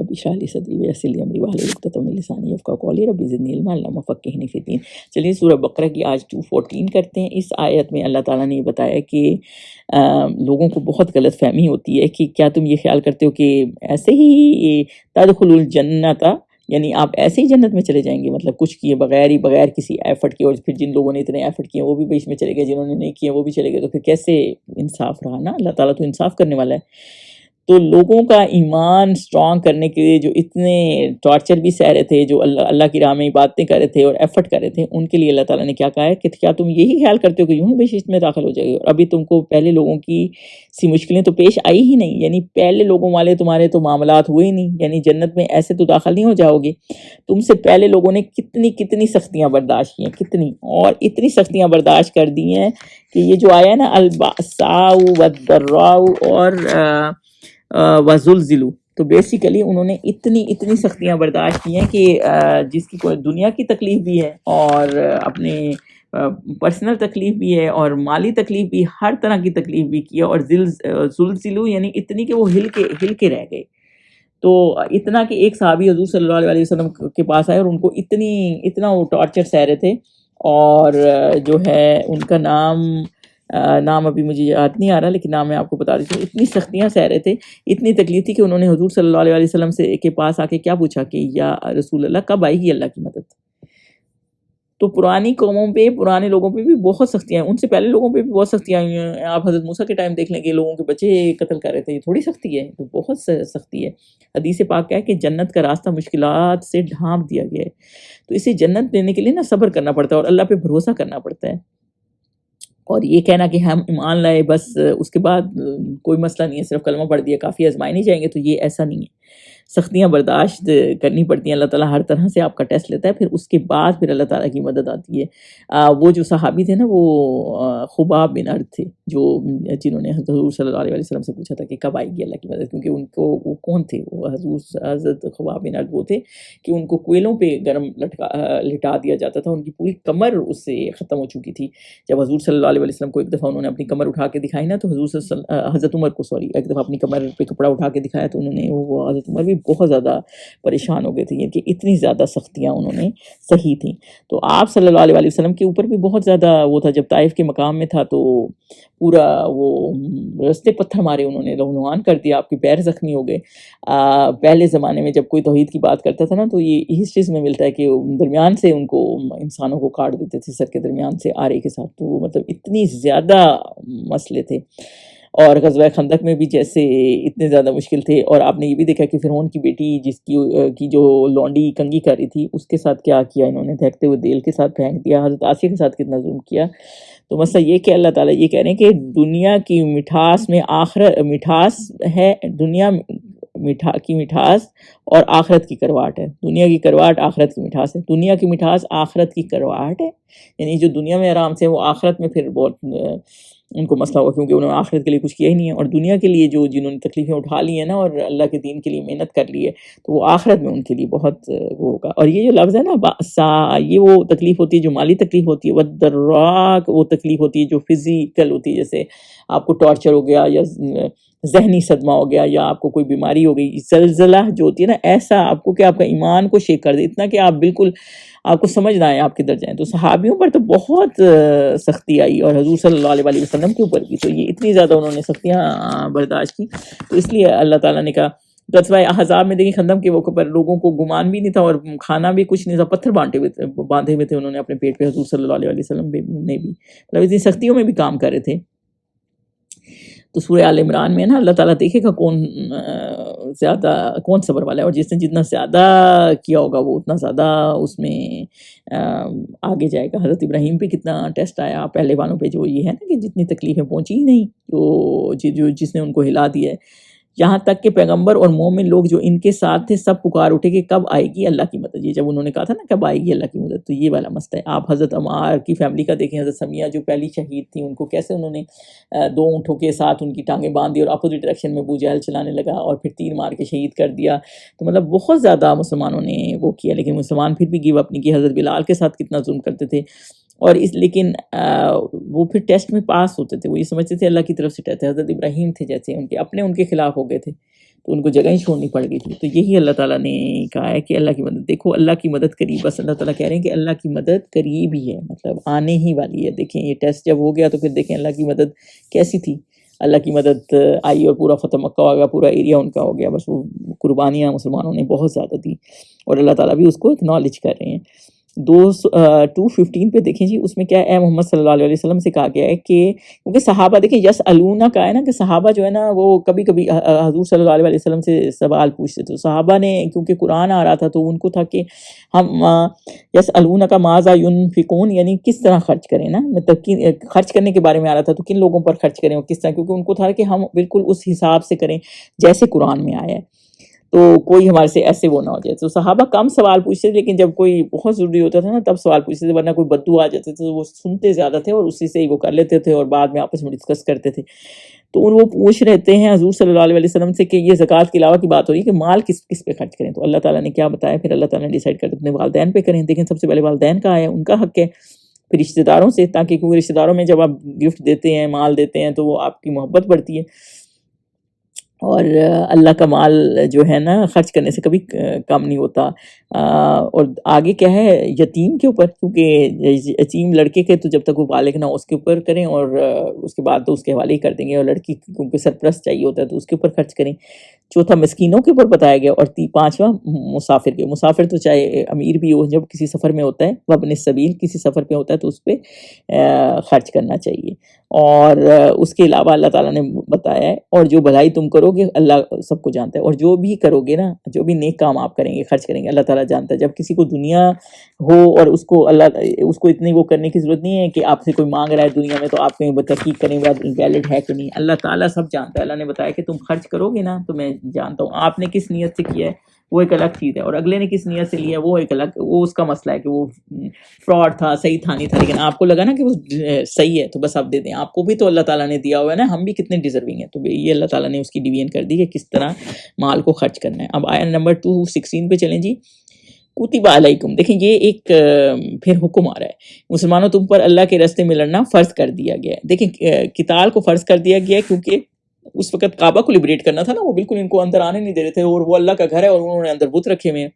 رب اشرح لی صدری ویسر لی امری واحلل عقدۃ من لسانی یفقہوا قولی رب زدنی علما اللہم فقہنی فی الدین۔ چلیے سورہ بقرہ کی آج 214 کرتے ہیں۔ اس آیت میں اللہ تعالیٰ نے یہ بتایا کہ لوگوں کو بہت غلط فہمی ہوتی ہے کہ کیا تم یہ خیال کرتے ہو کہ ایسے ہی تدخلوا الجنت، یعنی آپ ایسے ہی جنت میں چلے جائیں گے، مطلب کچھ کیے بغیر ہی، بغیر کسی ایفرٹ کے، اور پھر جن لوگوں نے اتنے ایفرٹ کیے وہ بھی بیچ میں چلے گئے، جنہوں نے نہیں کیے وہ بھی چلے گئے، تو پھر کیسے انصاف رہا نا؟ اللہ تعالیٰ تو انصاف کرنے والا ہے۔ تو لوگوں کا ایمان سٹرونگ کرنے کے لیے جو اتنے ٹارچر بھی سہ رہے تھے، جو اللہ کی راہ میں باتیں کر رہے تھے اور ایفرٹ کر رہے تھے، ان کے لیے اللہ تعالیٰ نے کیا کہا ہے کہ کیا تم یہی خیال کرتے ہو کہ یوں ہی بہشت میں داخل ہو جائے گے؟ اور ابھی تم کو پہلے لوگوں کی سی مشکلیں تو پیش آئی ہی نہیں، یعنی پہلے لوگوں والے تمہارے تو معاملات ہوئے ہی نہیں، یعنی جنت میں ایسے تو داخل نہیں ہو جاؤ گے۔ تم سے پہلے لوگوں نے کتنی سختیاں برداشت کی ہیں، کتنی، اور اتنی سختیاں برداشت کر دی ہیں کہ یہ جو آیا ہے نا البأساء والضراء اور وزلزلوا، تو بیسیکلی انہوں نے اتنی سختیاں برداشت کی ہیں کہ جس کی کوئی دنیا کی تکلیف بھی ہے اور اپنے پرسنل تکلیف بھی ہے اور مالی تکلیف بھی، ہر طرح کی تکلیف بھی کی ہے، اور زلزلوا یعنی اتنی کہ وہ ہل کے رہ گئے۔ تو اتنا کہ ایک صحابی حضور صلی اللہ علیہ وسلم کے پاس آئے اور ان کو اتنا وہ ٹارچر سہ رہے تھے، اور جو ہے ان کا نام ابھی مجھے یاد نہیں آ رہا، لیکن نام میں آپ کو بتا دیتی ہوں۔ اتنی سختیاں سہ رہے تھے، اتنی تکلیف تھی کہ انہوں نے حضور صلی اللہ علیہ وسلم کے پاس آ کے کیا پوچھا کہ یا رسول اللہ کب آئے گی اللہ کی مدد؟ تو پرانی قوموں پہ، پرانے لوگوں پہ بھی بہت سختیاں ہیں، ان سے پہلے لوگوں پہ بھی بہت سختیاں ہوئی ہیں۔ آپ حضرت موسیٰ کے ٹائم دیکھ لیں کہ لوگوں کے بچے قتل کر رہے تھے، یہ تھوڑی سختی ہے، تو بہت سختی ہے۔ حدیث پاک کیا ہے کہ جنت کا راستہ مشکلات سے ڈھانپ دیا گیا ہے، تو اسے جنت لینے کے لیے نا صبر کرنا پڑتا ہے اور اللہ پہ بھروسہ کرنا پڑتا ہے۔ اور یہ کہنا کہ ہم ایمان لائے بس اس کے بعد کوئی مسئلہ نہیں ہے، صرف کلمہ پڑھ دیا کافی، آزمائے نہیں جائیں گے، تو یہ ایسا نہیں ہے۔ سختیاں برداشت کرنی پڑتی ہیں، اللہ تعالیٰ ہر طرح سے آپ کا ٹیسٹ لیتا ہے، پھر اس کے بعد پھر اللہ تعالیٰ کی مدد آتی ہے۔ وہ جو صحابی تھے نا، وہ خباب بن ارد تھے، جنہوں نے حضور صلی اللہ علیہ وسلم سے پوچھا تھا کہ کب آئے گی اللہ کی مدد، کیونکہ ان کو وہ کون تھے؟ وہ حضرت خباب بن ارد وہ تھے کہ ان کو کوئلوں پہ گرم لٹا دیا جاتا تھا، ان کی پوری کمر اس سے ختم ہو چکی تھی۔ جب حضور صلی اللہ علیہ وسلم کو ایک دفعہ انہوں نے اپنی کمر اٹھا کے دکھائی نا، تو حضرت عمر کو ایک دفعہ اپنی کمر پہ کپڑا اٹھا کے دکھایا، تو انہوں نے وہ حضرت عمر بھی بہت زیادہ پریشان ہو گئے تھے، کہ اتنی زیادہ سختیاں انہوں نے سہی تھیں۔ تو آپ صلی اللہ علیہ وسلم کے اوپر بھی بہت زیادہ وہ تھا، جب طائف کے مقام میں تھا تو پورا وہ رستے پتھر مارے انہوں نے، لہولہان کر دیا، آپ کے پیر زخمی ہو گئے۔ پہلے زمانے میں جب کوئی توحید کی بات کرتا تھا نا، تو یہ ہسٹریز میں ملتا ہے کہ درمیان سے ان کو انسانوں کو کاٹ دیتے تھے، سر کے درمیان سے آرے کے ساتھ، تو مطلب اتنی زیادہ مسئلے تھے۔ اور غزوہ خندق میں بھی جیسے اتنے زیادہ مشکل تھے، اور آپ نے یہ بھی دیکھا کہ فرعون کی بیٹی جس کی جو لونڈی کنگھی کر رہی تھی، اس کے ساتھ کیا کیا انہوں نے، دھکتے ہوئے دیل کے ساتھ پھینک دیا، حضرت آسیہ کے ساتھ کتنا ظلم کیا۔ تو مسئلہ یہ کہ اللہ تعالیٰ یہ کہہ رہے ہیں کہ دنیا کی مٹھاس میں مٹھاس ہے، دنیا کی مٹھاس اور آخرت کی کرواٹ ہے۔ دنیا کی کرواٹ آخرت کی مٹھاس ہے، دنیا کی مٹھاس آخرت کی کرواٹ ہے، یعنی جو دنیا میں آرام سے، وہ آخرت میں پھر بہت ان کو مسئلہ ہوا، کیونکہ انہوں نے آخرت کے لیے کچھ کیا ہی نہیں ہے، اور دنیا کے لیے جنہوں نے تکلیفیں اٹھا لی ہیں نا، اور اللہ کے دین کے لیے محنت کر لی ہے، تو وہ آخرت میں ان کے لیے بہت وہ ہوگا۔ اور یہ جو لفظ ہے نا بأسا، یہ وہ تکلیف ہوتی ہے جو مالی تکلیف ہوتی ہے، والضراء وہ تکلیف ہوتی ہے جو فزیکل ہوتی ہے، جیسے آپ کو ٹارچر ہو گیا، یا ذہنی صدمہ ہو گیا، یا آپ کو کوئی بیماری ہو گئی۔ زلزلہ جو ہوتی ہے نا، ایسا آپ کو کہ آپ کا ایمان کو شیک کر دے، اتنا کہ آپ بالکل، آپ کو سمجھ نہ آئے آپ کدھر جائیں۔ تو صحابیوں پر تو بہت سختی آئی، اور حضور صلی اللہ علیہ وسلم کے اوپر بھی، تو یہ اتنی زیادہ انہوں نے سختیاں برداشت کی، تو اس لیے اللہ تعالیٰ نے کہا۔ غزوہ احزاب میں دیکھیں، خندق کے موقع پر لوگوں کو گمان بھی نہیں تھا اور کھانا بھی کچھ نہیں تھا، پتھر باندھے ہوئے تھے انہوں نے اپنے پیٹ پہ، حضور صلی اللہ علیہ وسلم نے بھی، مطلب اتنی سختیوں میں بھی کام کر رہے تھے۔ تو سورہ آل عمران میں نا اللہ تعالیٰ دیکھے گا کون صبر والا ہے، اور جس نے جتنا زیادہ کیا ہوگا وہ اتنا زیادہ اس میں آگے جائے گا۔ حضرت ابراہیم پہ کتنا ٹیسٹ آیا، پہلے والوں پہ جو یہ ہے نا کہ جتنی تکلیفیں پہنچی ہی نہیں، جس نے ان کو ہلا دیا ہے، یہاں تک کہ پیغمبر اور مومن لوگ جو ان کے ساتھ تھے سب پکار اٹھے کہ کب آئے گی اللہ کی مدد۔ یہ جب انہوں نے کہا تھا نا کب آئے گی اللہ کی مدد، تو یہ والا مسئلہ ہے۔ آپ حضرت عمار کی فیملی کا دیکھیں، حضرت سمیہ جو پہلی شہید تھی، ان کو کیسے انہوں نے 2 اونٹوں کے ساتھ ان کی ٹانگیں باندھ دی اور اپوزٹ ڈائریکشن میں ابو جہل چلانے لگا اور پھر تیر مار کے شہید کر دیا۔ تو مطلب بہت زیادہ مسلمانوں نے وہ کیا، لیکن مسلمان پھر بھی گیو اپ نہیں کیا۔ حضرت بلال کے ساتھ کتنا ظلم کرتے تھے، اور لیکن وہ پھر ٹیسٹ میں پاس ہوتے تھے، وہ یہ سمجھتے تھے اللہ کی طرف سے ٹیسٹ ہے۔ حضرت ابراہیم تھے جیسے ان کے خلاف ہو گئے تھے، تو ان کو جگہ ہی چھوڑنی پڑ گئی تھی. تو یہی اللہ تعالیٰ نے کہا ہے کہ اللہ کی مدد, دیکھو اللہ کی مدد قریب, بس اللہ تعالیٰ کہہ رہے ہیں کہ اللہ کی مدد قریب ہی ہے, مطلب آنے ہی والی ہے. دیکھیں یہ ٹیسٹ جب ہو گیا تو پھر دیکھیں اللہ کی مدد کیسی تھی. اللہ کی مدد آئی اور پورا فتح مکہ ہو گیا, پورا ایریا ان کا ہو گیا. بس وہ قربانیاں مسلمانوں نے بہت زیادہ دی اور اللہ تعالیٰ بھی اس کو اکنالج کر رہے ہیں. 2:15 پہ دیکھیں جی, اس میں کیا ہے, محمد صلی اللہ علیہ وسلم سے کہا گیا ہے کہ کیونکہ صحابہ دیکھیں یس الونا کا ہے نا کہ صحابہ جو ہے نا وہ کبھی کبھی حضور صلی اللہ علیہ وسلم سے سوال پوچھتے تھے. صحابہ نے کیونکہ قرآن آ رہا تھا تو ان کو تھا کہ ہم یس الونا کا ماذا ینفقون, یعنی کس طرح خرچ کریں نا, مطلب خرچ کرنے کے بارے میں آ رہا تھا تو کن لوگوں پر خرچ کریں اور کس طرح, کیونکہ ان کو تھا کہ ہم بالکل اس حساب سے کریں جیسے قرآن میں آیا ہے, تو کوئی ہمارے سے ایسے وہ نہ ہو جائے. تو صحابہ کم سوال پوچھتے تھے, لیکن جب کوئی بہت ضروری ہوتا تھا نا تب سوال پوچھتے تھے, ورنہ کوئی بدو آ جاتے تھے تو وہ سنتے زیادہ تھے اور اسی سے ہی وہ کر لیتے تھے اور بعد میں آپس میں ڈسکس کرتے تھے. تو وہ پوچھ رہتے ہیں حضور صلی اللہ علیہ وسلم سے کہ یہ زکوٰۃ کے علاوہ کی بات ہو رہی ہے کہ مال کس کس پہ خرچ کریں. تو اللہ تعالیٰ نے کیا بتایا, پھر اللہ تعالیٰ نے ڈیسائیڈ کر اپنے والدین پہ کریں. دیکھیں سب سے پہلے والدین کا ہے, ان کا حق ہے, پھر رشتہ داروں سے, تاکہ کیونکہ رشتہ داروں میں جب آپ گفٹ دیتے ہیں, مال دیتے ہیں, تو وہ آپ کی محبت بڑھتی ہے. اور اللہ کا مال جو ہے نا خرچ کرنے سے کبھی کم نہیں ہوتا. اور آگے کیا ہے, یتیم کے اوپر, کیونکہ یتیم لڑکے کے تو جب تک وہ بالغ نہ ہو اس کے اوپر کریں, اور اس کے بعد تو اس کے حوالے ہی کر دیں گے, اور لڑکی کیونکہ سرپرست چاہیے ہوتا ہے تو اس کے اوپر خرچ کریں. چوتھا مسکینوں کے اوپر بتایا گیا, اور پانچواں مسافر کے. مسافر تو چاہے امیر بھی ہو, جب کسی سفر میں ہوتا ہے, وہ اپنے سبیل کسی سفر پہ ہوتا ہے تو اس پہ خرچ کرنا چاہیے. اور اس کے علاوہ اللہ تعالیٰ نے بتایا ہے, اور جو بھلائی تم کرو گے اللہ سب کو جانتا ہے, اور جو بھی کرو گے نا, جو بھی نیک کام آپ کریں گے, خرچ کریں گے, اللہ تعالیٰ جانتا ہے. جب کسی کو دنیا ہو اور اس کو اتنی وہ کرنے کی ضرورت نہیں ہے کہ آپ سے کوئی مانگ رہا ہے دنیا میں تو آپ کہیں تحقیق کریں ویلڈ ہے کہ نہیں. اللہ تعالیٰ سب جانتا ہے. اللہ نے بتایا کہ تم خرچ کرو گے نا تو میں جانتا ہوں. آپ نے کس نیت سے کیا ہے وہ ایک الگ چیز ہے, اور اگلے نے کس نیت سے لیا وہ ایک الگ, وہ اس کا مسئلہ ہے کہ وہ فراڈ تھا, صحیح تھا نہیں تھا, لیکن آپ کو لگا نا کہ وہ صحیح ہے تو بس آپ دے دیں. آپ کو بھی تو اللہ تعالیٰ نے دیا ہوا ہے نا, ہم بھی کتنے ڈیزرونگ ہیں. تو یہ اللہ تعالیٰ نے اس کی ڈیوین کر دی کہ کس طرح مال کو خرچ کرنا ہے. اب آیا نمبر 2:16 پہ چلیں جی. کتب علیکم, دیکھیں یہ ایک پھر حکم آ رہا ہے, مسلمانوں تم پر اللہ کے راستے میں لڑنا فرض کر دیا گیا ہے. دیکھیں قتال کو فرض کر دیا گیا ہے کیونکہ اس وقت کعبہ کو لبریٹ کرنا تھا نا, وہ بالکل ان کو اندر آنے نہیں دے رہے تھے, اور وہ اللہ کا گھر ہے اور انہوں نے اندر بت رکھے ہوئے ہیں.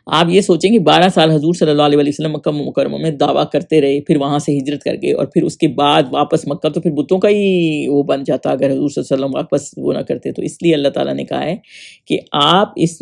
آپ یہ سوچیں کہ 12 سال حضور صلی اللہ علیہ وسلم مکہ مکرمہ میں دعویٰ کرتے رہے, پھر وہاں سے ہجرت کر گئے, اور پھر اس کے بعد واپس مکہ, تو پھر بتوں کا ہی وہ بن جاتا اگر حضور صلی اللہ علیہ وسلم واپس وہ نہ کرتے. تو اس لیے اللہ تعالیٰ نے کہا ہے کہ آپ اس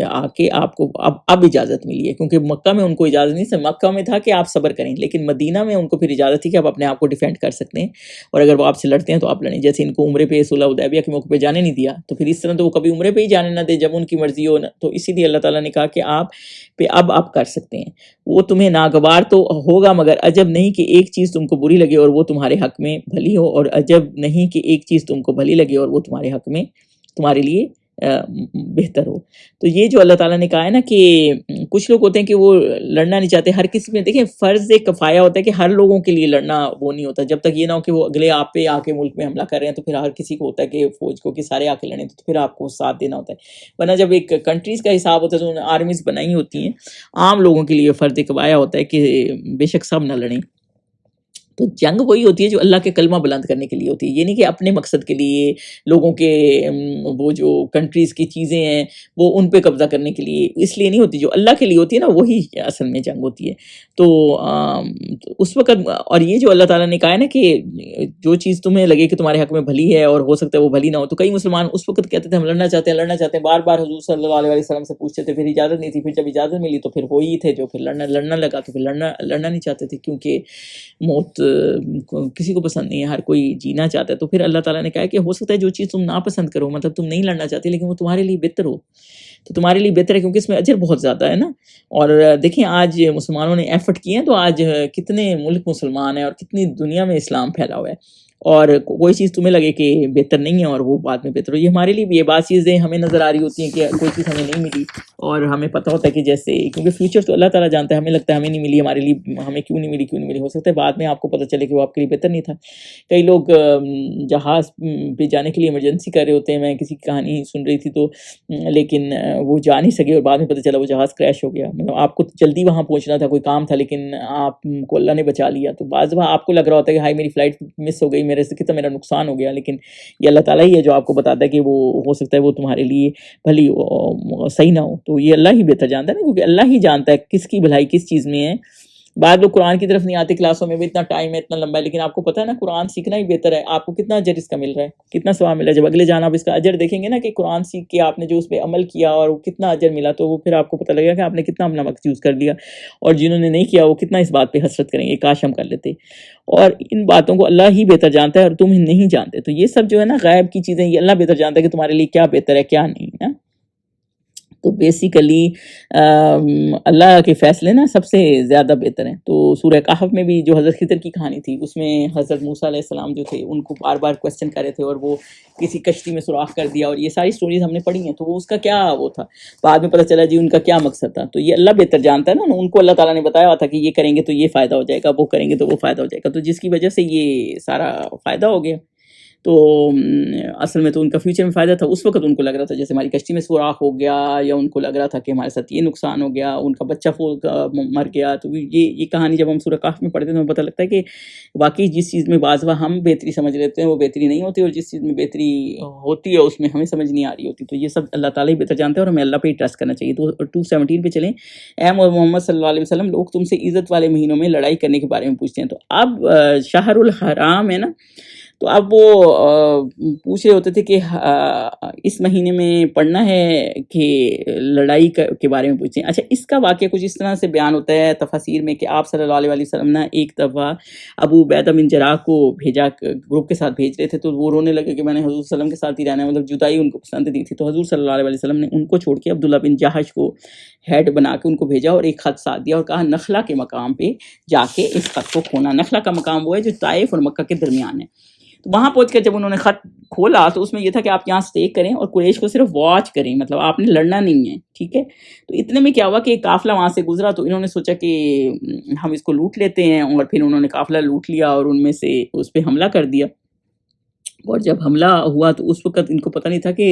آ کے آپ کو اب اجازت ملی ہے, کیونکہ مکہ میں ان کو اجازت نہیں تھی. مکہ میں تھا کہ آپ صبر کریں, لیکن مدینہ میں ان کو پھر اجازت تھی کہ آپ اپنے آپ کو ڈیفینڈ کر سکتے ہیں, اور اگر وہ آپ سے لڑتے ہیں تو آپ لڑیں. جیسے ان کو عمرے پہ صلح حدیبیہ کے موقع پہ جانے نہیں دیا, تو پھر اس طرح تو وہ کبھی عمرے پہ ہی جانے نہ دے جب ان کی مرضی ہو. تو اسی لیے اللہ تعالیٰ نے کہا کہ آپ پہ اب آپ کر سکتے ہیں. وہ تمہیں ناگوار تو ہوگا, مگر عجب نہیں کہ ایک چیز تم کو بری لگے اور وہ تمہارے حق میں بھلی ہو, اور عجب نہیں کہ ایک چیز تم کو بھلی لگے اور وہ تمہارے حق میں تمہارے لیے بہتر ہو. تو یہ جو اللہ تعالیٰ نے کہا ہے نا کہ کچھ لوگ ہوتے ہیں کہ وہ لڑنا نہیں چاہتے ہر کسی میں. دیکھیں فرض کفایہ ہوتا ہے کہ ہر لوگوں کے لیے لڑنا وہ نہیں ہوتا, جب تک یہ نہ ہو کہ وہ اگلے آپ پہ آ کے ملک میں حملہ کر رہے ہیں, تو پھر ہر کسی کو ہوتا ہے کہ فوج کو کہ سارے آ کے لڑیں, تو پھر آپ کو ساتھ دینا ہوتا ہے. ورنہ جب ایک کنٹریز کا حساب ہوتا ہے تو انہوں نے آرمیز بنائی ہوتی ہیں, عام لوگوں کے لیے فرض کفایہ ہوتا ہے کہ بے شک سب نہ لڑیں. تو جنگ وہی ہوتی ہے جو اللہ کے کلمہ بلند کرنے کے لیے ہوتی ہے, یہ نہیں کہ اپنے مقصد کے لیے لوگوں کے وہ جو کنٹریز کی چیزیں ہیں وہ ان پہ قبضہ کرنے کے لیے, اس لیے نہیں ہوتی. جو اللہ کے لیے ہوتی ہے نا وہی اصل میں جنگ ہوتی ہے. تو اس وقت, اور یہ جو اللہ تعالیٰ نے کہا ہے نا کہ جو چیز تمہیں لگے کہ تمہارے حق میں بھلی ہے اور ہو سکتا ہے وہ بھلی نہ ہو, تو کئی مسلمان اس وقت کہتے تھے ہم لڑنا چاہتے ہیں, بار بار حضور صلی اللہ علیہ وسلم سے پوچھتے تھے, پھر اجازت نہیں تھی, پھر جب اجازت ملی تو پھر وہی تھے جو پھر لڑنا لگا, تو پھر لڑنا نہیں چاہتے تھے, کیونکہ موت کسی کو پسند نہیں ہے, ہر کوئی جینا چاہتا ہے. تو پھر اللہ تعالیٰ نے کہا کہ ہو سکتا ہے جو چیز تم ناپسند کرو, مطلب تم نہیں لڑنا چاہتے, لیکن وہ تمہارے لیے بہتر ہو, تو تمہارے لیے بہتر ہے کیونکہ اس میں اجر بہت زیادہ ہے نا. اور دیکھیں آج مسلمانوں نے ایفرٹ کیے ہیں, تو آج کتنے ملک مسلمان ہیں اور کتنی دنیا میں اسلام پھیلا ہوا ہے, اور کوئی چیز تمہیں لگے کہ بہتر نہیں ہے اور وہ بعد میں بہتر ہو. یہ ہمارے لیے بھی یہ بات چیزیں ہمیں نظر آ رہی ہوتی ہیں کہ کوئی چیز ہمیں نہیں ملی, اور ہمیں پتہ ہوتا ہے کہ جیسے, کیونکہ فیوچر تو اللہ تعالیٰ جانتا ہے, ہمیں لگتا ہے ہمیں نہیں ملی, ہمارے لیے ہمیں کیوں نہیں ملی, ہو سکتا ہے بعد میں آپ کو پتہ چلے کہ وہ آپ کے لیے بہتر نہیں تھا. کئی لوگ جہاز پہ جانے کے لیے ایمرجنسی کر رہے ہوتے ہیں, میں کسی کی کہانی سن رہی تھی تو, لیکن وہ جا نہیں سکے اور بعد میں پتہ چلا وہ جہاز کریش ہو گیا. مطلب آپ کو جلدی وہاں پہنچنا تھا, کوئی کام تھا, لیکن آپ کو اللہ نے بچا لیا. تو بعض دفعہ آپ کو لگ رہا ہوتا ہے کہ ہائی میری فلائٹ مس ہو گئی, میرے سے کتنا میرا نقصان ہو گیا. لیکن یہ اللہ تعالیٰ ہی ہے جو آپ کو بتاتا ہے کہ وہ ہو سکتا ہے وہ تمہارے لیے بھلی صحیح نہ ہو. تو یہ اللہ ہی بہتر جانتا ہے نا, کیونکہ اللہ ہی جانتا ہے کس کی بھلائی کس چیز میں ہے. بعض لوگ قرآن کی طرف نہیں آتے, کلاسوں میں بھی اتنا ٹائم ہے اتنا لمبا ہے, لیکن آپ کو پتہ ہے نا قرآن سیکھنا ہی بہتر ہے. آپ کو کتنا اجر اس کا مل رہا ہے, کتنا ثواب مل رہا ہے. جب اگلے جان آپ اس کا اجر دیکھیں گے نا کہ قرآن سیکھ کے آپ نے جو اس پہ عمل کیا اور وہ کتنا اجر ملا, تو وہ پھر آپ کو پتہ لگے گا کہ آپ نے کتنا اپنا وقت یوز کر لیا, اور جنہوں نے نہیں کیا وہ کتنا اس بات پہ حسرت کریں گے کاش ہم کر لیتے. اور ان باتوں کو اللہ ہی بہتر جانتا ہے اور تم نہیں جانتے. تو یہ سب جو ہے نا غیب کی چیزیں, یہ اللہ بہتر جانتا ہے کہ تمہارے لیے کیا بہتر ہے کیا نہیں ہے. تو بیسیکلی اللہ کے فیصلے نا سب سے زیادہ بہتر ہیں. تو سورہ کہف میں بھی جو حضرت خضر کی کہانی تھی, اس میں حضرت موسیٰ علیہ السلام جو تھے ان کو بار بار کویسچن کر رہے تھے اور وہ کسی کشتی میں سوراخ کر دیا, اور یہ ساری سٹوریز ہم نے پڑھی ہیں. تو وہ اس کا کیا وہ تھا, بعد میں پتہ چلا جی ان کا کیا مقصد تھا. تو یہ اللہ بہتر جانتا ہے نا, ان کو اللہ تعالیٰ نے بتایا ہوا تھا کہ یہ کریں گے تو یہ فائدہ ہو جائے گا, وہ کریں گے تو وہ فائدہ ہو جائے گا, تو جس کی وجہ سے یہ سارا فائدہ ہو گیا. تو اصل میں تو ان کا فیوچر میں فائدہ تھا. اس وقت ان کو لگ رہا تھا جیسے ہماری کشتی میں سوراخ ہو گیا, یا ان کو لگ رہا تھا کہ ہمارے ساتھ یہ نقصان ہو گیا, ان کا بچہ مر گیا. تو یہ کہانی جب ہم سورہ کہف میں پڑھتے ہیں تو ہمیں پتہ لگتا ہے کہ واقعی جس چیز میں بعض ہم بہتری سمجھ لیتے ہیں وہ بہتری نہیں ہوتی, اور جس چیز میں بہتری ہوتی ہے اس میں ہمیں سمجھ نہیں آ رہی ہوتی. تو یہ سب اللہ تعالیٰ ہی بہتر جانتے ہیں اور ہمیں اللہ پہ ہی ٹرسٹ کرنا چاہیے. تو 217 پہ چلیں. اے محمد صلی اللہ علیہ وسلم, لوگ تم سے عزت والے مہینوں میں لڑائی کرنے کے بارے میں پوچھتے ہیں. تو اب شہر الحرام ہے نا, تو اب وہ پوچھ رہے ہوتے تھے کہ اس مہینے میں پڑھنا ہے کہ لڑائی کے بارے میں پوچھیں. اچھا, اس کا واقعہ کچھ اس طرح سے بیان ہوتا ہے تفاسیر میں کہ آپ صلی اللہ علیہ وسلم نے ایک دفعہ ابو عبیدہ بن جراح کو بھیجا, گروپ کے ساتھ بھیج رہے تھے, تو وہ رونے لگے کہ میں نے حضور صلی اللہ علیہ وسلم کے ساتھ ہی رہنا ہے, مطلب جدائی ان کو پسند نہیں تھی. تو حضور صلی اللہ علیہ وسلم نے ان کو چھوڑ کے عبداللہ بن جہش کو ہیڈ بنا کے ان کو بھیجا اور ایک خط ساتھ دیا اور کہا نخلا کے مقام پہ جا کے اس خط کو کھونا. نخلا کا مقام وہ ہے جو طائف اور مکہ کے درمیان ہے. تو وہاں پہنچ کر جب انہوں نے خط کھولا تو اس میں یہ تھا کہ آپ یہاں اسٹے کریں اور قریش کو صرف واچ کریں, مطلب آپ نے لڑنا نہیں ہے, ٹھیک ہے. تو اتنے میں کیا ہوا کہ ایک قافلہ وہاں سے گزرا, تو انہوں نے سوچا کہ ہم اس کو لوٹ لیتے ہیں, اور پھر انہوں نے قافلہ لوٹ لیا اور ان میں سے اس پہ حملہ کر دیا. اور جب حملہ ہوا تو اس وقت ان کو پتہ نہیں تھا کہ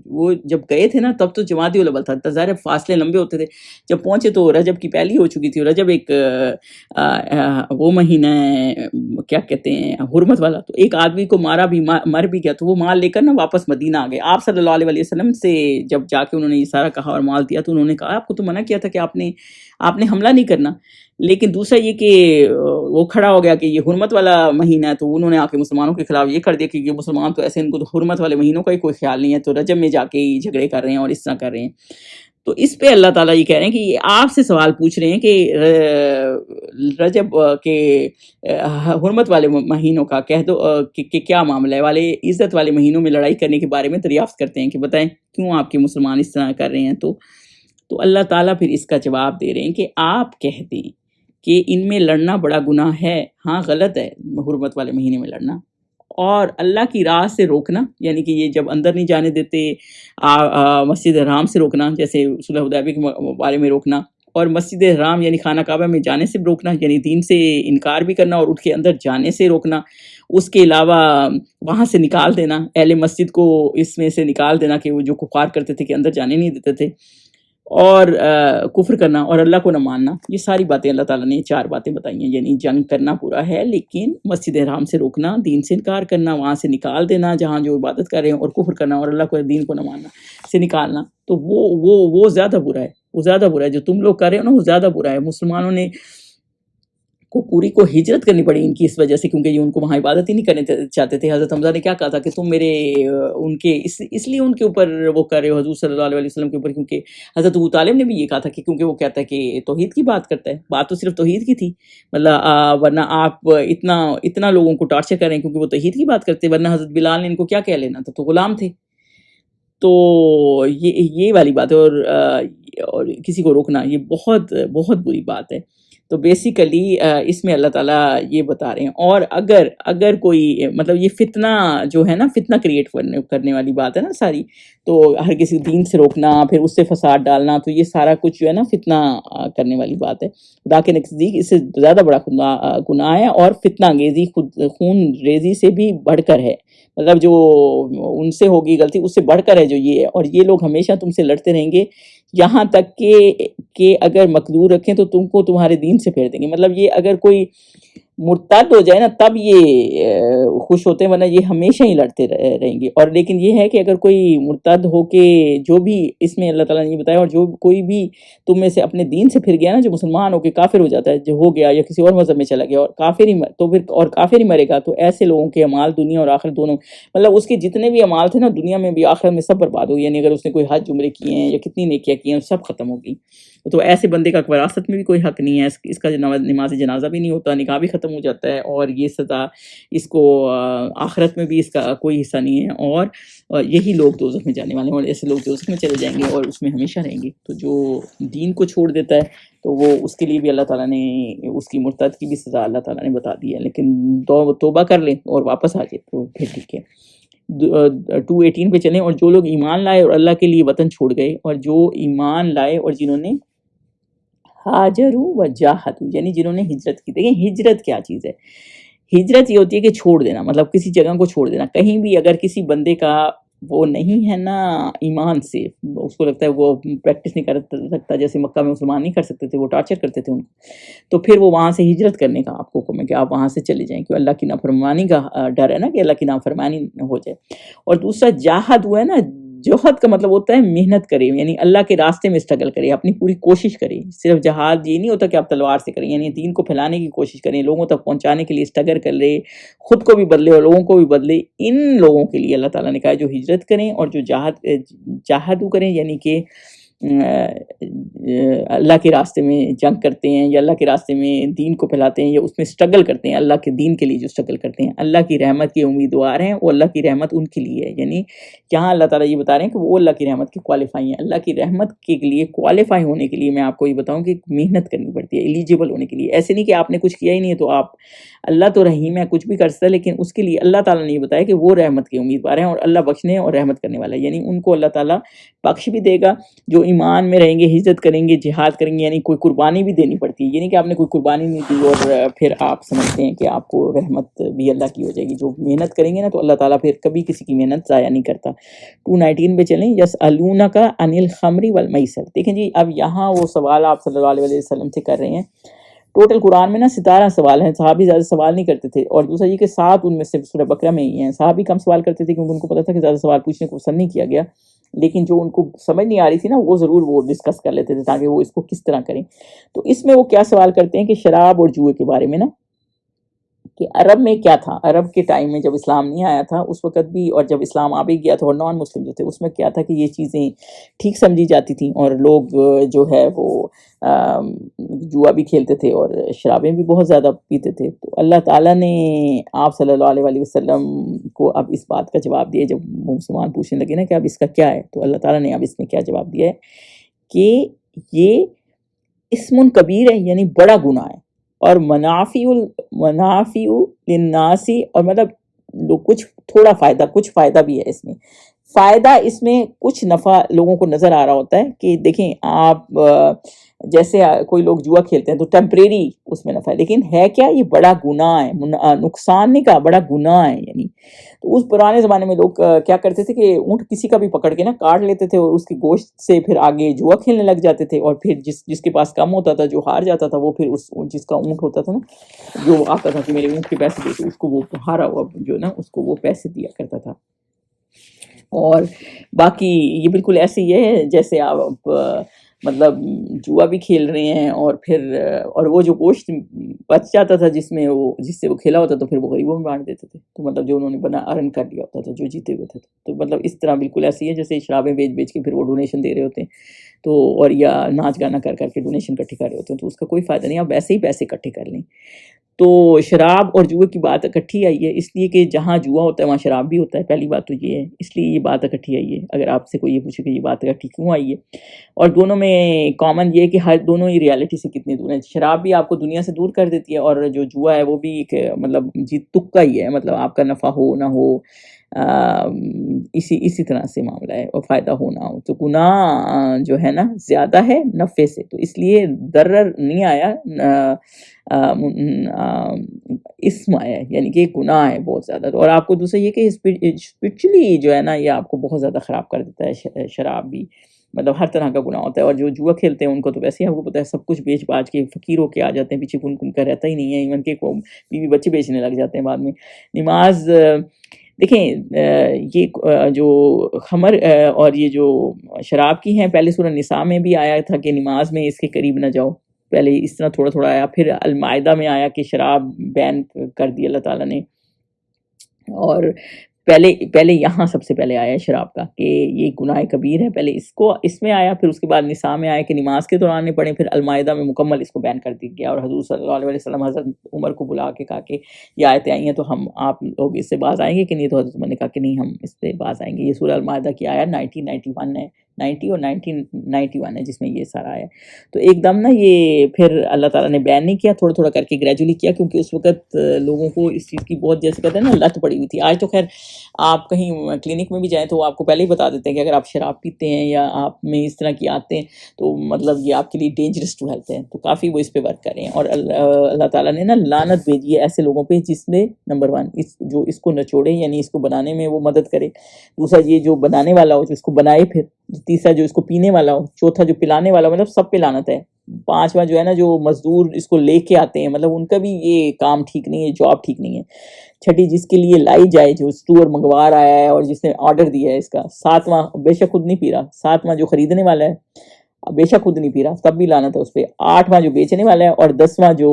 وہ جب گئے تھے نا تب تو جمادی الاول تھا, ظاہر فاصلے لمبے ہوتے تھے. جب پہنچے تو رجب کی پہلی ہو چکی تھی, اور رجب ایک وہ مہینہ کیا کہتے ہیں حرمت والا. تو ایک آدمی کو مارا بھی, مر بھی گیا, تو وہ مال لے کر نا واپس مدینہ آ گئے. آپ صلی اللہ علیہ وسلم سے جب جا کے انہوں نے یہ سارا کہا اور مال دیا, تو انہوں نے کہا آپ کو تو منع کیا تھا کہ آپ نے حملہ نہیں کرنا. لیکن دوسرا یہ کہ وہ کھڑا ہو گیا کہ یہ حرمت والا مہینہ ہے, تو انہوں نے آ کے مسلمانوں کے خلاف یہ کر دیا کہ یہ مسلمان تو ایسے, ان کو تو حرمت والے مہینوں کا ہی کوئی خیال نہیں ہے, تو رجب میں جا کے ہی جھگڑے کر رہے ہیں اور اس طرح کر رہے ہیں. تو اس پہ اللہ تعالیٰ یہ کہہ رہے ہیں کہ یہ آپ سے سوال پوچھ رہے ہیں کہ رجب کے حرمت والے مہینوں کا کہہ دو کہ کیا معاملہ ہے, والے عزت والے مہینوں میں لڑائی کرنے کے بارے میں دریافت کرتے ہیں کہ بتائیں کیوں آپ کے مسلمان اس طرح کر رہے ہیں. تو اللہ تعالیٰ پھر اس کا جواب دے رہے ہیں کہ آپ کہہ دیں کہ ان میں لڑنا بڑا گناہ ہے. ہاں غلط ہے حرمت والے مہینے میں لڑنا, اور اللہ کی راہ سے روکنا, یعنی کہ یہ جب اندر نہیں جانے دیتے, مسجد حرام سے روکنا جیسے صلح حدیبیہ کے بارے میں روکنا, اور مسجد حرام یعنی خانہ کعبہ میں جانے سے روکنا, یعنی دین سے انکار بھی کرنا اور اٹھ کے اندر جانے سے روکنا. اس کے علاوہ وہاں سے نکال دینا, اہل مسجد کو اس میں سے نکال دینا کہ وہ جو کفار کرتے تھے کہ اندر جانے نہیں دیتے تھے, اور کفر کرنا اور اللہ کو نہ ماننا. یہ ساری باتیں اللہ تعالیٰ نے 4 باتیں بتائی ہیں. یعنی جنگ کرنا پورا ہے, لیکن مسجد حرام سے روکنا, دین سے انکار کرنا, وہاں سے نکال دینا جہاں جو عبادت کر رہے ہیں, اور کفر کرنا اور اللہ کو دین کو نہ ماننا سے نکالنا. تو وہ زیادہ برا ہے, وہ زیادہ برا ہے. جو تم لوگ کر رہے ہو نا وہ زیادہ برا ہے. مسلمانوں نے کو پوری کو ہجرت کرنی پڑی ان کی اس وجہ سے, کیونکہ یہ ان کو وہاں عبادت ہی نہیں کرنے چاہتے تھے. حضرت حمزہ نے کیا کہا تھا کہ تم میرے ان کے اس لیے ان کے اوپر وہ کر رہے ہو حضور صلی اللہ علیہ وسلم کے اوپر, کیونکہ حضرت ابو طالب نے بھی یہ کہا تھا کہ کیونکہ وہ کہتا ہے کہ توحید کی بات کرتا ہے. بات تو صرف توحید کی تھی, مطلب ورنہ آپ اتنا لوگوں کو ٹارچر کر رہے ہیں کیونکہ وہ توحید کی بات کرتے, ورنہ حضرت بلال نے ان کو کیا کہہ لینا تھا, تو غلام تھے. تو یہ والی بات ہے, اور کسی کو روکنا یہ بہت بہت بری بات ہے. تو بیسیکلی اس میں اللہ تعالیٰ یہ بتا رہے ہیں. اور اگر کوئی مطلب یہ فتنہ جو ہے نا, فتنہ کریٹ کرنے والی بات ہے نا ساری, تو ہر کسی دین سے روکنا, پھر اس سے فساد ڈالنا, تو یہ سارا کچھ جو ہے نا فتنہ کرنے والی بات ہے. خدا کے نزدیک اس سے زیادہ بڑا گناہ ہے, اور فتنہ انگیزی خون ریزی سے بھی بڑھ کر ہے. مطلب جو ان سے ہوگی غلطی اس سے بڑھ کر ہے جو یہ ہے. اور یہ لوگ ہمیشہ تم سے لڑتے رہیں گے یہاں تک کہ اگر مقدور رکھیں تو تم کو تمہارے دین سے پھیر دیں گے. مطلب یہ اگر کوئی مرتد ہو جائے نا تب یہ خوش ہوتے ہیں، ورنہ یہ ہمیشہ ہی لڑتے رہیں گے۔ اور لیکن یہ ہے کہ اگر کوئی مرتد ہو کے جو بھی اس میں اللہ تعالیٰ نے یہ بتایا، اور جو کوئی بھی تم میں سے اپنے دین سے پھر گیا نا، جو مسلمان ہو کے کافر ہو جاتا ہے، جو ہو گیا یا کسی اور مذہب میں چلا گیا اور کافر ہی تو پھر اور کافر ہی مرے گا، تو ایسے لوگوں کے اعمال دنیا اور آخرت دونوں، مطلب اس کے جتنے بھی اعمال تھے نا دنیا میں بھی آخرت میں سب برباد ہو گئی، یعنی اگر اس نے کوئی حج عمرے کیے ہیں یا کتنی نیکیاں کی ہیں سب ختم ہو گئی۔ تو ایسے بندے کا وراثت میں بھی کوئی حق نہیں ہے، اس کا نماز جنازہ بھی نہیں ہوتا، نکاح بھی ختم ہو جاتا ہے، اور یہ سزا اس کو آخرت میں بھی اس کا کوئی حصہ نہیں ہے، اور یہی لوگ دوزخ میں جانے والے ہیں، اور ایسے لوگ دوزخ میں چلے جائیں گے اور اس میں ہمیشہ رہیں گے۔ تو جو دین کو چھوڑ دیتا ہے تو وہ اس کے لیے بھی اللہ تعالیٰ نے اس کی مرتد کی بھی سزا اللہ تعالیٰ نے بتا دی ہے، لیکن توبہ کر لیں اور واپس آ جائے تو پھر ٹھیک ہے۔ 218 پہ چلیں، اور جو لوگ ایمان لائے اور اللہ کے لیے وطن چھوڑ گئے، اور جو ایمان لائے اور جنہوں نے ہاجروا و جاہدوا، یعنی جنہوں نے ہجرت کی۔ دیکھیں ہجرت کیا چیز ہے، ہجرت یہ ہوتی ہے کہ چھوڑ دینا، مطلب کسی جگہ کو چھوڑ دینا۔ کہیں بھی اگر کسی بندے کا وہ نہیں ہے نا ایمان سے، اس کو لگتا ہے وہ پریکٹس نہیں کر سکتا، جیسے مکہ میں مسلمان نہیں کر سکتے تھے، وہ ٹارچر کرتے تھے ان کو، تو پھر وہ وہاں سے ہجرت کرنے کا آپ کو حکم ہے کہ آپ وہاں سے چلے جائیں، کیونکہ اللہ کی نافرمانی کا ڈر ہے نا کہ اللہ کی نافرمانی ہو جائے۔ اور دوسرا جاہد ہوا ہے نا، جوہد کا مطلب ہوتا ہے محنت کرے، یعنی اللہ کے راستے میں اسٹرگل کرے، اپنی پوری کوشش کرے۔ صرف جہاد یہ نہیں ہوتا کہ آپ تلوار سے کریں، یعنی دین کو پھیلانے کی کوشش کریں، لوگوں تک پہنچانے کے لیے اسٹرگل کر لے، خود کو بھی بدلے اور لوگوں کو بھی بدلے۔ ان لوگوں کے لیے اللہ تعالیٰ نے کہا جو ہجرت کریں اور جو جاہدو کریں، یعنی کہ اللہ کے راستے میں جنگ کرتے ہیں، یا اللہ کے راستے میں دین کو پھیلاتے ہیں، یا اس میں اسٹرگل کرتے ہیں، اللہ کے دین کے لیے جو اسٹرگل کرتے ہیں، اللہ کی رحمت کے امیدوار ہیں، وہ اللہ کی رحمت ان کے لیے ہے۔ یعنی یہاں اللہ تعالیٰ یہ بتا رہے ہیں کہ وہ اللہ کی رحمت کے کوالیفائی ہیں۔ اللہ کی رحمت کے لیے کوالیفائی ہونے کے لیے میں آپ کو یہ بتاؤں کہ محنت کرنی پڑتی ہے ایلیجیبل ہونے کے لیے۔ ایسے نہیں کہ آپ نے کچھ کیا ہی نہیں ہے تو آپ، اللہ تو رحیم ہے، کچھ بھی کر سکتا ہے، لیکن اس کے لیے اللہ تعالیٰ نے یہ بتایا کہ وہ رحمت کے امیدوار ہیں، اور اللہ بخشنے اور رحمت کرنے والا ہے، یعنی ان کو اللہ تعالیٰ بخش بھی دے گا جو ایمان میں رہیں گے، ہجرت کریں گے، جہاد کریں گے، یعنی کوئی قربانی بھی دینی پڑتی ہے۔ یہ نہیں کہ آپ نے کوئی قربانی نہیں دی اور پھر آپ سمجھتے ہیں کہ آپ کو رحمت بھی اللہ کی ہو جائے گی۔ جو محنت کریں گے نا تو اللہ تعالیٰ پھر کبھی کسی کی محنت ضائع نہیں کرتا۔ 219 پہ چلیں، یسألونک عن الخمر والمیسر۔ دیکھیں جی اب یہاں وہ سوال آپ صلی اللہ علیہ وسلم سے کر رہے ہیں۔ ٹوٹل قرآن میں نا 17 سوال ہیں، صحابی زیادہ سوال نہیں کرتے تھے، اور دوسرا یہ کہ 7 ان میں سے سورہ بقرہ میں ہی ہیں۔ صحابی کم سوال کرتے تھے کیونکہ ان کو پتا تھا کہ زیادہ سوال پوچھنے کو پسند نہیں کیا گیا، لیکن جو ان کو سمجھ نہیں آ رہی تھی نا وہ ضرور وہ ڈسکس کر لیتے تھے تاکہ وہ اس کو کس طرح کریں۔ تو اس میں وہ کیا سوال کرتے ہیں کہ شراب اور جوئے کے بارے میں نا، کہ عرب میں کیا تھا، عرب کے ٹائم میں جب اسلام نہیں آیا تھا اس وقت بھی، اور جب اسلام آ بھی گیا تھا اور نان مسلم جو تھے اس میں کیا تھا کہ یہ چیزیں ٹھیک سمجھی جاتی تھیں، اور لوگ جو ہے وہ جوا بھی کھیلتے تھے اور شرابیں بھی بہت زیادہ پیتے تھے۔ تو اللہ تعالیٰ نے آپ صلی اللہ علیہ وسلم کو اب اس بات کا جواب دیا، جب مسلمان پوچھنے لگے نا کہ اب اس کا کیا ہے، تو اللہ تعالیٰ نے اب اس میں کیا جواب دیا ہے کہ یہ اسم کبیر ہے، یعنی بڑا گناہ ہے، اور منافع للناس، اور مطلب کچھ تھوڑا فائدہ، کچھ فائدہ بھی ہے اس میں۔ فائدہ اس میں کچھ نفع لوگوں کو نظر آ رہا ہوتا ہے کہ دیکھیں آپ جیسے کوئی لوگ جوا کھیلتے ہیں تو ٹیمپریری اس میں نفع ہے، لیکن ہے کیا، یہ بڑا گناہ ہے، نقصان نہیں کہا، بڑا گناہ ہے۔ یعنی تو اس پرانے زمانے میں لوگ کیا کرتے تھے کہ اونٹ کسی کا بھی پکڑ کے نا کاٹ لیتے تھے، اور اس کی گوشت سے پھر آگے جوا کھیلنے لگ جاتے تھے، اور پھر جس کے پاس کم ہوتا تھا، جو ہار جاتا تھا، وہ پھر اس جس کا اونٹ ہوتا تھا نا، جو آتا تھا کہ میرے اونٹ کے پیسے دے، تو اس کو وہ ہارا ہوا جو نا اس کو وہ پیسے دیا کرتا تھا۔ اور باقی یہ بالکل ایسے ہی ہے جیسے آپ مطلب جوا بھی کھیل رہے ہیں، اور پھر اور وہ جو گوشت بچ جاتا تھا جس سے وہ کھیلا ہوتا تو پھر وہ غریبوں میں بانٹ دیتے تھے، تو مطلب جو انہوں نے ارن کر لیا ہوتا تھا جو جیتے ہوئے تھے، تو مطلب اس طرح بالکل ایسی ہے جیسے شرابیں بیچ کے پھر وہ ڈونیشن دے رہے ہوتے ہیں، تو اور یا ناچ گانا کر کے ڈونیشن اکٹھے کر رہے ہوتے ہیں، تو اس کا کوئی فائدہ نہیں، آپ ویسے ہی پیسے اکٹھے کر لیں۔ تو شراب اور جوئے کی بات اکٹھی آئی ہے اس لیے کہ جہاں جوا ہوتا ہے وہاں شراب بھی ہوتا ہے، پہلی بات تو یہ ہے، اس لیے یہ بات اکٹھی آئی ہے۔ اگر آپ سے کوئی یہ پوچھے کہ یہ بات اکٹھی کیوں آئی ہے، اور دونوں میں کامن یہ ہے کہ دونوں ہی ریالٹی سے کتنی دور ہیں۔ شراب بھی آپ کو دنیا سے دور کر دیتی ہے، اور جو جوا ہے وہ بھی ایک مطلب جیت تک کا ہی ہے، مطلب آپ کا نفع ہو نہ ہو اسی طرح سے معاملہ ہے، اور فائدہ ہو نہ ہو، تو گناہ جو ہے نا زیادہ ہے نفع سے، تو اس لیے ضرر نہیں آیا، اسم آیا ہے، یعنی کہ گناہ ہے بہت زیادہ۔ اور آپ کو دوسرا یہ کہ اسپرچولی جو ہے نا یہ آپ کو بہت زیادہ خراب کر دیتا ہے شراب بھی، مطلب ہر طرح کا گناہ ہوتا ہے. اور جو جوا کھیلتے ہیں ان کو تو ویسے ہی آپ کو پتہ ہے سب کچھ بیچ باچ کے فقیر ہو کے آ جاتے ہیں, پیچھے کن کا رہتا ہی نہیں ہے, ایون کہ بیوی بچے بیچنے لگ جاتے ہیں بعد میں. نماز دیکھیں یہ جو خمر اور یہ جو شراب کی ہیں, پہلے سورہ نساء میں بھی آیا تھا کہ نماز میں اس کے قریب نہ جاؤ, پہلے اس طرح تھوڑا تھوڑا آیا, پھر المائدہ میں آیا کہ شراب بین کر دی اللہ تعالیٰ نے, اور پہلے یہاں سب سے پہلے آیا ہے شراب کا کہ یہ گناہ کبیر ہے, پہلے اس میں آیا, پھر اس کے بعد نساء میں آیا کہ نماز کے دوران نہیں پڑھیں, پھر المائدہ میں مکمل اس کو بین کر دیا گیا. اور حضور صلی اللہ علیہ وسلم حضرت عمر کو بلا کے کہا کہ یہ آیتیں آئی ہیں تو آپ لوگ اس سے باز آئیں گے کہ نہیں, تو حضرت عمر نے کہا کہ نہیں ہم اس سے باز آئیں گے. یہ سورہ المائدہ کی آیا 1991 ہے, 90 اور 1991 ہے جس میں یہ سارا آیا. تو ایک دم نا یہ پھر اللہ تعالیٰ نے بین نہیں کیا, تھوڑا تھوڑا کر کے گریجولی کیا, کیونکہ اس وقت لوگوں کو اس چیز کی بہت جیسے کہتے ہیں نا لت پڑی ہوئی تھی. آج تو خیر آپ کہیں کلینک میں بھی جائیں تو وہ آپ کو پہلے ہی بتا دیتے ہیں کہ اگر آپ شراب پیتے ہیں یا آپ میں اس طرح کی آتے ہیں تو مطلب یہ آپ کے لیے ڈینجرس ٹو ہیلتھ ہے, تو کافی وہ اس پہ ورک کریں. اور اللہ تعالیٰ نے نا لعنت بھیجی ہے ایسے لوگوں پہ جس نے نمبر 1 جو اس کو نچوڑے یعنی اس کو بنانے میں وہ مدد کرے, دوسرا یہ جو بنانے والا ہو جو اس کو بنائے, پھر تیسرا جو اس کو پینے والا ہو, چوتھا جو پلانے والا ہو, مطلب سب پہ لعنت ہے. پانچواں جو ہے نا جو مزدور اس کو لے کے آتے ہیں, مطلب ان کا بھی یہ کام ٹھیک نہیں ہے, جاب ٹھیک نہیں ہے. چھٹی جس کے لیے لائی جائے, جو اسٹور منگوا رہا ہے اور جس نے آرڈر دیا ہے اس کا. ساتواں بے شک خود نہیں پی رہا, ساتواں جو خریدنے والا ہے بے شک خود نہیں پی رہا تب بھی لعنت ہے اس پہ. آٹھواں جو بیچنے والا ہے, اور 10واں جو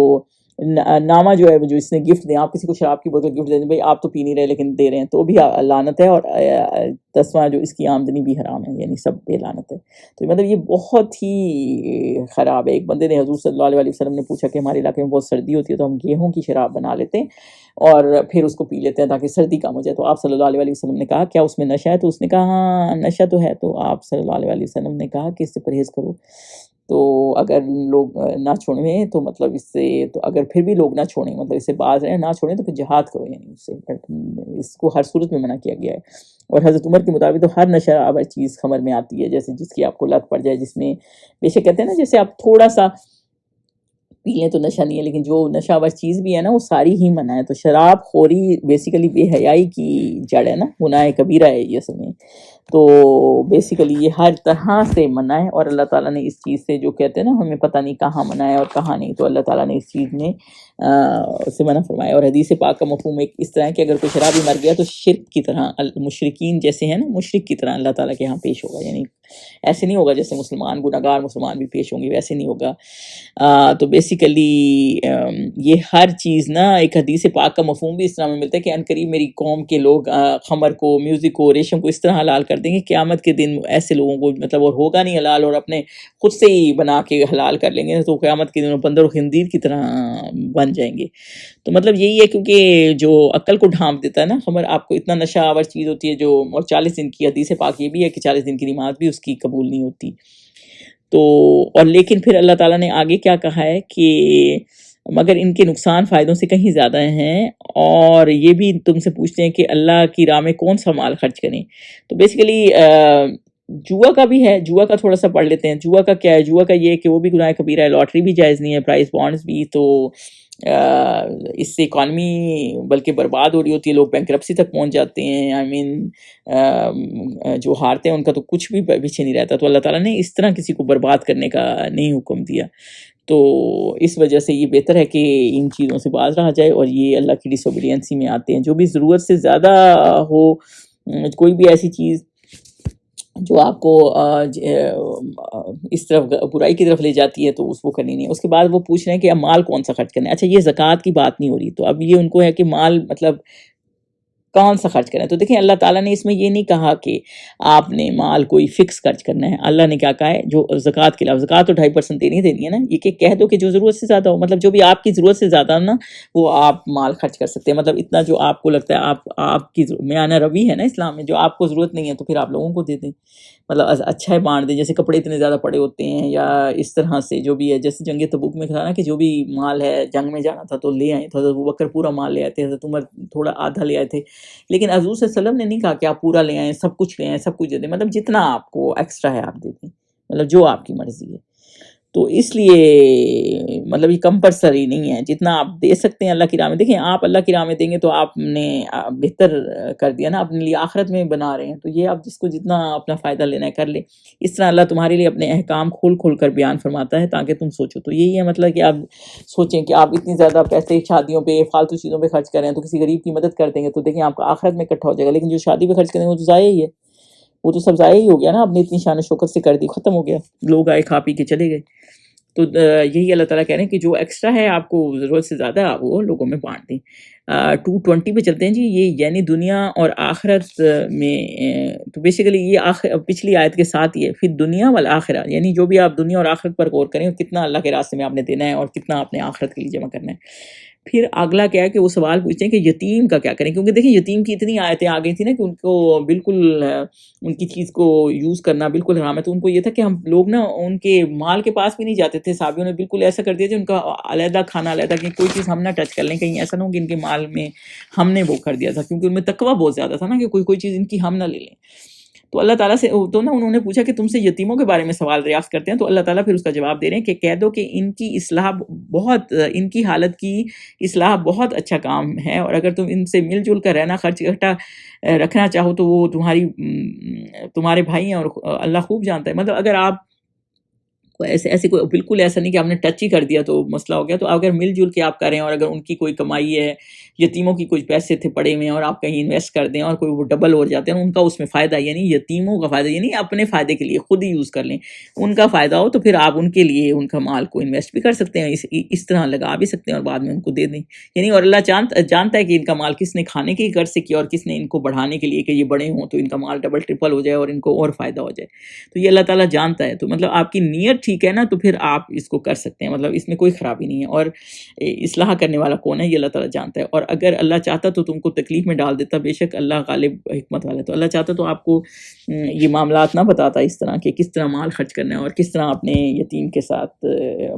نامہ جو ہے جو اس نے گفٹ دیں, آپ کسی کو شراب کی بوتل گفٹ دے دیں, بھائی آپ تو پی نہیں رہے لیکن دے رہے ہیں, تو بھی لعنت ہے. اور 10واں جو اس کی آمدنی بھی حرام ہے, یعنی سب پہ لعنت ہے. تو مطلب یہ بہت ہی خراب ہے. ایک بندے نے حضور صلی اللہ علیہ وسلم نے پوچھا کہ ہمارے علاقے میں بہت سردی ہوتی ہے تو ہم گیہوں کی شراب بنا لیتے ہیں اور پھر اس کو پی لیتے ہیں تاکہ سردی کم ہو جائے. تو آپ صلی اللہ علیہ وسلم نے کہا کیا اس میں نشہ ہے؟ تو اس نے کہا ہاں نشہ تو ہے. تو آپ صلی اللہ علیہ وسلم نے کہا کہ اس سے پرہیز کرو. تو اگر لوگ نہ چھوڑیں تو مطلب اس سے, تو اگر پھر بھی لوگ نہ چھوڑیں مطلب اس سے باز رہیں نہ چھوڑیں تو پھر جہاد کرو, یعنی اس سے اس کو ہر صورت میں منع کیا گیا ہے. اور حضرت عمر کے مطابق تو ہر نشہ آور چیز خمر میں آتی ہے, جیسے جس کی آپ کو لت پڑ جائے, جس میں بے شک کہتے ہیں نا جیسے آپ تھوڑا سا پی لیں تو نشہ نہیں ہے, لیکن جو نشہ آور چیز بھی ہے نا وہ ساری ہی منع ہے. تو شراب خوری بیسیکلی بے حیائی کی جڑ ہے نا, گناہ کبیرہ ہے یہ اصل میں. تو بیسیکلی یہ ہر طرح سے منع ہے, اور اللہ تعالیٰ نے اس چیز سے جو کہتے ہیں نا ہمیں پتہ نہیں کہاں منع ہے اور کہاں نہیں, تو اللہ تعالیٰ نے اس چیز میں سے منع فرمایا. اور حدیث پاک کا مفہوم ایک اس طرح ہے کہ اگر کوئی شرابی مر گیا تو شرک کی طرح, مشرکین جیسے ہیں نا, مشرک کی طرح اللہ تعالیٰ کے ہاں پیش ہوگا. یعنی ایسے نہیں ہوگا جیسے مسلمان گناہگار مسلمان بھی پیش ہوں گے, ویسے نہیں ہوگا. تو بیسیکلی یہ ہر چیز نا ایک حدیث پاک کا مفہوم بھی اس طرح میں ملتا ہے کہ ان قریب میری قوم کے لوگ خمر کو, میوزک کو, ریشم کو اس طرح حلال کر دیں گے قیامت کے دن ایسے لوگوں کو مطلب اور ہوگا نہیں حلال, اور اپنے خود سے ہی بنا کے حلال کر لیں گے, تو قیامت کے دن بندر و خنزیر کی طرح بن جائیں گے. تو مطلب یہی ہے کیونکہ جو عقل کو ڈھانپ دیتا ہے نا خمر, آپ کو اتنا نشہ آور چیز ہوتی ہے جو, اور 40 دن کی حدیث پاک یہ بھی ہے کہ 40 دن کی نماز بھی اس کی قبول نہیں ہوتی. تو اور لیکن پھر اللہ تعالیٰ نے آگے کیا کہا ہے کہ مگر ان کے نقصان فائدوں سے کہیں زیادہ ہیں, اور یہ بھی تم سے پوچھتے ہیں کہ اللہ کی راہ میں کون سا مال خرچ کریں. تو بیسیکلی جوا کا بھی ہے, جوا کا تھوڑا سا پڑھ لیتے ہیں. جوا کا کیا ہے؟ جوا کا یہ کہ وہ بھی گناہ کبیرہ ہے, لاٹری بھی جائز نہیں ہے, پرائز بانڈز بھی. تو اس سے اکانومی بلکہ برباد ہو رہی ہوتی ہے, لوگ بینکرپسی تک پہنچ جاتے ہیں. آئی مین جو ہارتے ہیں ان کا تو کچھ بھی پیچھے نہیں رہتا. تو اللہ تعالیٰ نے اس طرح کسی کو برباد کرنے کا نہیں حکم دیا. تو اس وجہ سے یہ بہتر ہے کہ ان چیزوں سے باز رہا جائے, اور یہ اللہ کی ڈس اوبیڈینسی میں آتے ہیں. جو بھی ضرورت سے زیادہ ہو, کوئی بھی ایسی چیز جو آپ کو اس طرف برائی کی طرف لے جاتی ہے تو اس کو کرنی نہیں. اس کے بعد وہ پوچھ رہے ہیں کہ اب مال کون سا خرچ کرنا ہے. اچھا یہ زکوٰۃ کی بات نہیں ہو رہی, تو اب یہ ان کو ہے کہ مال مطلب کون سا خرچ کرنا ہے. تو دیکھیں اللہ تعالیٰ نے اس میں یہ نہیں کہا کہ آپ نے مال کوئی فکس خرچ کرنا ہے. اللہ نے کیا کہا ہے, جو زکوٰۃ کے علاوہ, زکوٰۃ تو 2.5% دینی ہے نا, یہ کہ کہہ دو کہ جو ضرورت سے زیادہ ہو, مطلب جو بھی آپ کی ضرورت سے زیادہ ہو نا وہ آپ مال خرچ کر سکتے ہیں. مطلب اتنا جو آپ کو لگتا ہے آپ کی میانہ روی ہے نا اسلام میں, جو آپ کو ضرورت نہیں ہے تو پھر آپ لوگوں کو دے دیں, مطلب اچھا ہے بانٹ دیں. جیسے کپڑے اتنے زیادہ پڑے ہوتے ہیں یا اس طرح سے جو بھی ہے, جیسے جنگ تبوک میں کہا نا کہ جو بھی مال ہے جنگ میں جانا تھا تو لے آئے. تو حضرت ابوبکر پورا مال لے آئے تھے, حضرت عمر تھوڑا آدھا لے آئے تھے. لیکن حضور صلی اللہ علیہ وسلم نے نہیں کہا کہ آپ پورا لے آئیں, سب کچھ لے آئیں, سب کچھ دے دیں. مطلب جتنا آپ کو ایکسٹرا ہے آپ دے دیں, مطلب جو آپ کی مرضی ہے. تو اس لیے مطلب یہ کمپلسری نہیں ہے، جتنا آپ دے سکتے ہیں اللہ کی راہ میں. دیکھیں آپ اللہ کی راہ میں دیں گے تو آپ نے بہتر کر دیا نا، اپنے لیے آخرت میں بنا رہے ہیں. تو یہ آپ جس کو جتنا اپنا فائدہ لینا ہے کر لیں. اس طرح اللہ تمہارے لیے اپنے احکام کھول کھول کر بیان فرماتا ہے تاکہ تم سوچو. تو یہی ہے مطلب کہ آپ سوچیں کہ آپ اتنی زیادہ پیسے شادیوں پہ فالتو چیزوں پہ خرچ کریں تو کسی غریب کی مدد کر دیں گے تو دیکھیں آپ کا آخرت میں اکٹھا ہو جائے گا. لیکن جو شادی پہ خرچ کریں گے وہ تو ضائع ہی ہے، وہ تو سب ضائع ہی ہو گیا نا، آپ نے اتنی شان و شوکت سے کر دی، ختم ہو گیا، لوگ آئے کھا پی کے چلے گئے. تو یہی اللہ تعالیٰ کہہ رہے ہیں کہ جو ایکسٹرا ہے آپ کو ضرورت سے زیادہ آپ وہ لوگوں میں بانٹ دیں. 220 پہ چلتے ہیں جی. یہ یعنی دنیا اور آخرت میں تو بیسیکلی یہ پچھلی آیت کے ساتھ ہی ہے. پھر دنیا والآخرہ یعنی جو بھی آپ دنیا اور آخرت پر غور کریں کتنا اللہ کے راستے میں آپ نے دینا ہے اور کتنا آپ نے آخرت کے لیے جمع کرنا ہے. پھر اگلا کیا ہے کہ وہ سوال پوچھتے ہیں کہ یتیم کا کیا کریں، کیونکہ دیکھیں یتیم کی اتنی آیتیں آ گئی تھیں نا کہ ان کو بالکل ان کی چیز کو یوز کرنا بالکل حرام ہے. تو ان کو یہ تھا کہ ہم لوگ نا ان کے مال کے پاس بھی نہیں جاتے تھے. صحابیوں نے بالکل ایسا کر دیا کہ ان کا علیحدہ کھانا علیحدہ، کہ کوئی چیز ہم نہ ٹچ کر لیں، کہیں ایسا نہ ہو کہ ان کے مال میں ہم نے وہ کر دیا تھا، کیونکہ ان میں تقویٰ بہت زیادہ تھا نا کہ کوئی چیز ان کی ہم نہ لے لیں. تو اللہ تعالیٰ سے تو نا انہوں نے پوچھا کہ تم سے یتیموں کے بارے میں سوال دریافت کرتے ہیں. تو اللہ تعالیٰ پھر اس کا جواب دے رہے ہیں کہ کہہ دو کہ ان کی اصلاح بہت، ان کی حالت کی اصلاح بہت اچھا کام ہے، اور اگر تم ان سے مل جل کر رہنا، خرچ اکٹھا رکھنا چاہو تو وہ تمہارے بھائی ہیں اور اللہ خوب جانتا ہے. مطلب اگر آپ ایسے کوئی بالکل ایسا نہیں کہ آپ نے ٹچ ہی کر دیا تو مسئلہ ہو گیا. تو اگر مل جل کے آپ کریں اور اگر ان کی کوئی کمائی ہے، یتیموں کی کچھ پیسے تھے پڑے ہوئے ہیں اور آپ کہیں انویسٹ کر دیں اور کوئی وہ ڈبل ہو جاتے ہیں، ان کا اس میں فائدہ، یعنی یتیموں کا فائدہ، یعنی اپنے فائدے کے لیے خود ہی یوز کر لیں، ان کا فائدہ ہو تو پھر آپ ان کے لیے ان کا مال کو انویسٹ بھی کر سکتے ہیں، اس طرح لگا بھی سکتے ہیں اور بعد میں ان کو دے دیں. یعنی اور اللہ جانتا ہے کہ ان کا مال کس نے کھانے کی غرض سے کیا اور کس نے ان کو بڑھانے کے لیے کہ یہ بڑے ہوں تو ان کا مال ڈبل ٹرپل ہو جائے اور ان کو اور فائدہ ہو جائے. تو یہ اللہ تعالیٰ جانتا ہے. تو مطلب آپ کی نیت ٹھیک ہے نا تو پھر آپ اس کو کر سکتے ہیں، مطلب اس میں کوئی خرابی نہیں ہے. اور اصلاح کرنے والا کون ہے یہ اللہ تعالیٰ جانتا ہے. اور اگر اللہ چاہتا تو تم کو تکلیف میں ڈال دیتا، بے شک اللہ غالب حکمت والا ہے. تو اللہ چاہتا تو آپ کو یہ معاملات نہ بتاتا اس طرح کہ کس طرح مال خرچ کرنا ہے اور کس طرح اپنے یتیم کے ساتھ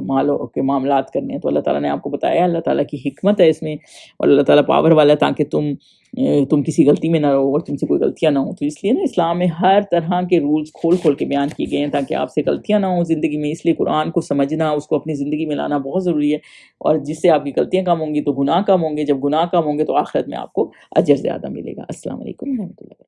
مالوں کے معاملات کرنے ہیں. تو اللہ تعالیٰ نے آپ کو بتایا، اللہ تعالیٰ کی حکمت ہے اس میں، اور اللہ تعالیٰ پاور والا ہے تاکہ تم کسی غلطی میں نہ رہو اور تم سے کوئی غلطیاں نہ ہوں. تو اس لیے نا اسلام میں ہر طرح کے رولز کھول کھول کے بیان کیے گئے ہیں تاکہ آپ سے غلطیاں نہ ہوں زندگی میں. اس لیے قرآن کو سمجھنا، اس کو اپنی زندگی میں لانا بہت ضروری ہے، اور جس سے آپ کی غلطیاں کم ہوں گی تو گناہ کم ہوں گے. جب گناہ کم ہوں گے تو آخرت میں آپ کو اجر زیادہ ملے گا. السلام علیکم و رحمۃ اللہ.